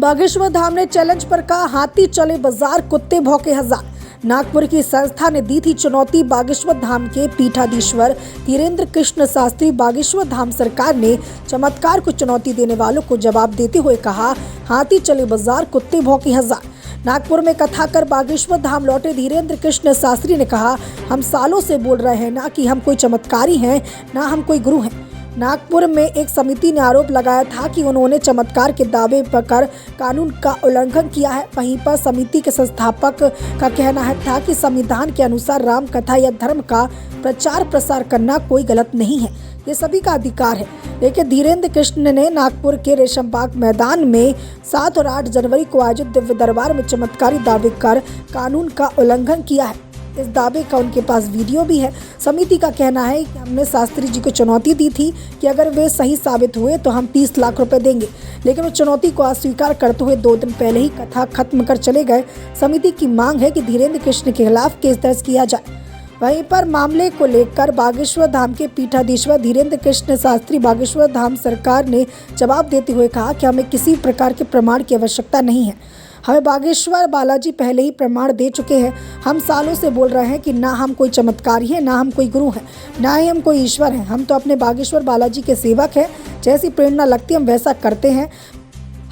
बागेश्वर धाम ने चैलेंज पर कहा, हाथी चले बाजार, कुत्ते भौंके हजार। नागपुर की संस्था ने दी थी चुनौती बागेश्वर धाम के पीठाधीश्वर धीरेन्द्र कृष्ण शास्त्री। बागेश्वर धाम सरकार ने चमत्कार को चुनौती देने वालों को जवाब देते हुए कहा, हाथी चले बाजार, कुत्ते भौंके हजार। नागपुर में कथा कर बागेश्वर धाम लौटे धीरेन्द्र कृष्ण शास्त्री ने कहा, हम सालों से बोल रहे हैं ना कि हम कोई चमत्कारी हैं, ना हम कोई गुरु हैं। नागपुर में एक समिति ने आरोप लगाया था कि उन्होंने चमत्कार के दावे पर कानून का उल्लंघन किया है। वहीं पर समिति के संस्थापक का कहना था कि संविधान के अनुसार राम कथा या धर्म का प्रचार प्रसार करना कोई गलत नहीं है, ये सभी का अधिकार है। लेकिन धीरेन्द्र कृष्ण ने नागपुर के रेशमबाग मैदान में 7 और 8 जनवरी को आयोजित दिव्य दरबार में चमत्कारी दावे कर कानून का उल्लंघन किया है। इस दावे का उनके पास वीडियो भी है। समिति का कहना है कि हमने शास्त्री जी को चुनौती दी थी कि अगर वे सही साबित हुए तो हम 30 लाख रुपए देंगे, लेकिन वे चुनौती को अस्वीकार करते हुए 2 दिन पहले ही कथा खत्म कर चले गए। समिति की मांग है कि धीरेन्द्र कृष्ण के खिलाफ केस दर्ज किया जाए। वहीं पर मामले को लेकर बागेश्वर धाम के पीठाधीश्वर धीरेन्द्र कृष्ण शास्त्री बागेश्वर धाम सरकार ने जवाब देते हुए कहा कि हमें किसी प्रकार के प्रमाण की आवश्यकता नहीं है। हमें बागेश्वर बालाजी पहले ही प्रमाण दे चुके हैं। हम सालों से बोल रहे हैं कि ना हम कोई चमत्कारी हैं, ना हम कोई गुरु हैं, ना ही हम कोई ईश्वर हैं। हम तो अपने बागेश्वर बालाजी के सेवक हैं। जैसी प्रेरणा लगती है हम वैसा करते हैं।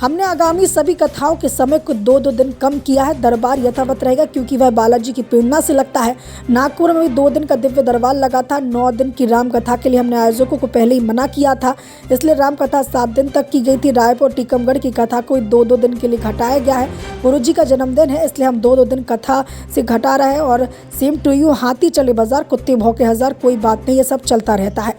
हमने आगामी सभी कथाओं के समय को 2-2 दिन कम किया है। दरबार यथावत रहेगा क्योंकि वह बालाजी की प्रेरणा से लगता है। नागपुर में भी 2 दिन का दिव्य दरबार लगा था। 9 दिन की राम कथा के लिए हमने आयोजकों को पहले ही मना किया था, इसलिए राम कथा 7 दिन तक की गई थी। रायपुर और टीकमगढ़ की कथा को 2-2 दिन के लिए घटाया गया है। गुरु जी का जन्मदिन है, इसलिए हम 2-2 दिन कथा से घटा रहे हैं। और सेम टू यू, हाथी चले बाजार, कुत्ते भौंके हजार, कोई बात नहीं, ये सब चलता रहता है।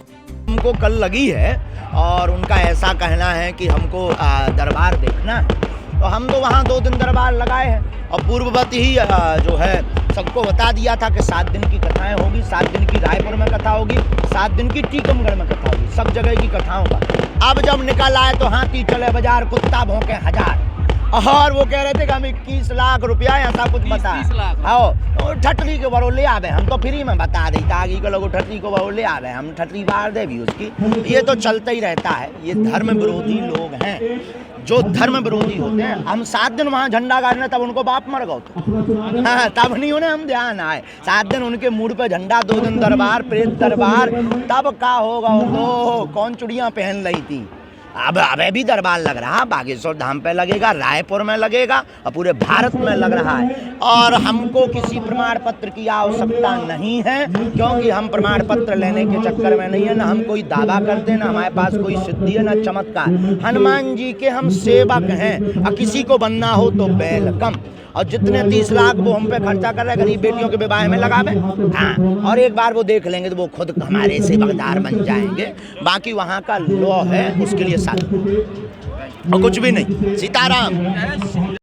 हमको कल लगी है और उनका ऐसा कहना है कि हमको दरबार देखना है, तो हम तो वहाँ 2 दिन दरबार लगाए हैं और पूर्ववत ही जो है सबको बता दिया था कि 7 दिन की कथाएं होगी। 7 दिन की रायपुर में कथा होगी, 7 दिन की टीकमगढ़ में कथा होगी, सब जगह की कथाओं का। अब जब निकल आए तो हाथी चले बाजार, कुत्ता भौंके हजार, और वो कह रहे थे कि हम 21 लाख रुपया ऐसा कुछ बता। हाँ, तो ठटरी के बरो ले आवे, हम तो फ्री में बता दी ताकि के लोग ठटरी को बरो ले आवे, हम ठटरी बार दे भी उसकी। ये तो चलता ही रहता है। ये धर्म विरोधी लोग हैं, जो धर्म विरोधी होते हैं। हम 7 दिन वहाँ झंडा गाड़ने, तब उनको बाप मर गए तो हाँ, तब नहीं उन्हें हम ध्यान आए। 7 दिन उनके मूड पे झंडा, 2 दिन दरबार, प्रेत दरबार, तब का होगा वो कौन चुड़ियाँ पहन रही थी। अब भी दरबार लग रहा, बागेश्वर धाम पे लगेगा, रायपुर में लगेगा और पूरे भारत में लग रहा है। और हमको किसी प्रमाण पत्र की आवश्यकता नहीं है, क्योंकि हम प्रमाण पत्र लेने के चक्कर में नहीं है। ना हम कोई दावा करते हैं, ना हमारे पास कोई सिद्धि है, ना चमत्कार। हनुमान जी के हम सेवक हैं और किसी को बनना हो तो वेलकम। और जितने 30 लाख वो हम पे खर्चा कर रहे हैं गरीब बेटियों के विवाह में लगावे, हाँ, और एक बार वो देख लेंगे तो वो खुद हमारे सेवकदार बन जाएंगे। बाकी वहाँ का लॉ है, उसके लिए साथ और कुछ भी नहीं। सीताराम।